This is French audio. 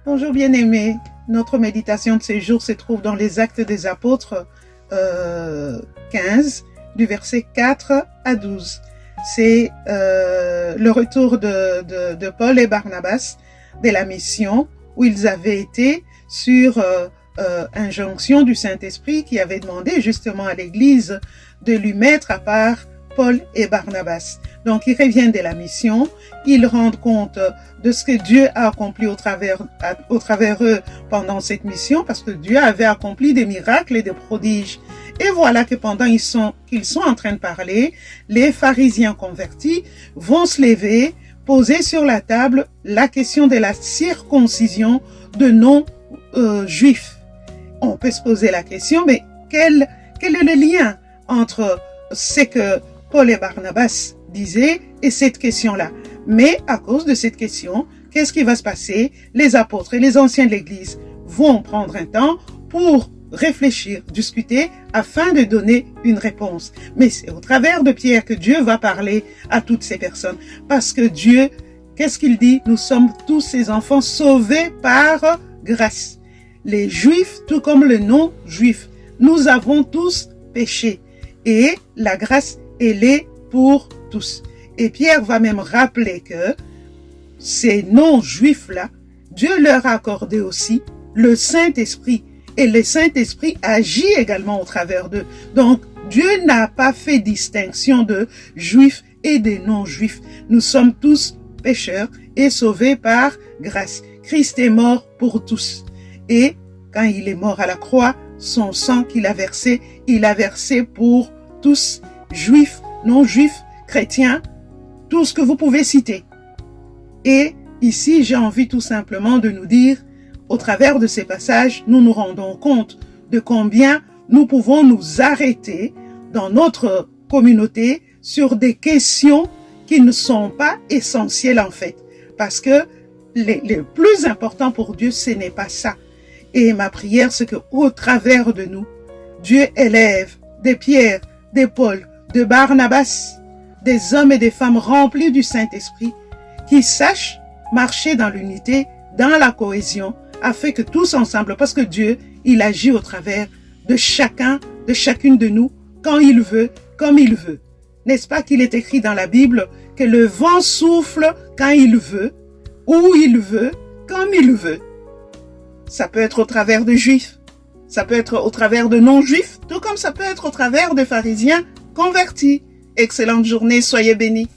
Bonjour bien-aimés, notre méditation de ces jours se trouve dans les Actes des Apôtres 15, du verset 4 à 12. C'est le retour de Paul et Barnabas de la mission où ils avaient été sur injonction du Saint-Esprit qui avait demandé justement à l'Église de lui mettre à part Paul et Barnabas. Donc, ils reviennent de la mission, ils rendent compte de ce que Dieu a accompli au travers eux pendant cette mission, parce que Dieu avait accompli des miracles et des prodiges. Et voilà que pendant qu'ils sont en train de parler, les pharisiens convertis vont se lever, poser sur la table la question de la circoncision de non-juifs. On peut se poser la question, mais quel est le lien entre ce que Paul et Barnabas disaient et cette question-là? Mais à cause de cette question, qu'est-ce qui va se passer? Les apôtres et les anciens de l'Église vont prendre un temps pour réfléchir, discuter, afin de donner une réponse. Mais c'est au travers de Pierre que Dieu va parler à toutes ces personnes. Parce que Dieu, qu'est-ce qu'il dit? Nous sommes tous ses enfants sauvés par grâce. Les Juifs, tout comme les non-Juifs, nous avons tous péché. Et la grâce, elle est pour tous. Et Pierre va même rappeler que ces non-juifs-là, Dieu leur a accordé aussi le Saint-Esprit. Et le Saint-Esprit agit également au travers d'eux. Donc, Dieu n'a pas fait distinction de juifs et de non-juifs. Nous sommes tous pécheurs et sauvés par grâce. Christ est mort pour tous. Et quand il est mort à la croix, son sang qu'il a versé, il a versé pour tous, juifs, non-juifs, chrétiens, tout ce que vous pouvez citer. Et ici, j'ai envie tout simplement de nous dire, au travers de ces passages, nous nous rendons compte de combien nous pouvons nous arrêter dans notre communauté sur des questions qui ne sont pas essentielles en fait. Parce que le plus important pour Dieu, ce n'est pas ça. Et ma prière, c'est qu'au travers de nous, Dieu élève des Pierre, des Paul, de Barnabas, des hommes et des femmes remplis du Saint-Esprit, qui sachent marcher dans l'unité, dans la cohésion, afin que tous ensemble, parce que Dieu, il agit au travers de chacun, de chacune de nous, quand il veut, comme il veut. N'est-ce pas qu'il est écrit dans la Bible que le vent souffle quand il veut, où il veut, comme il veut. Ça peut être au travers de juifs, ça peut être au travers de non-juifs, tout comme ça peut être au travers de pharisiens convertis. Excellente journée, soyez bénis.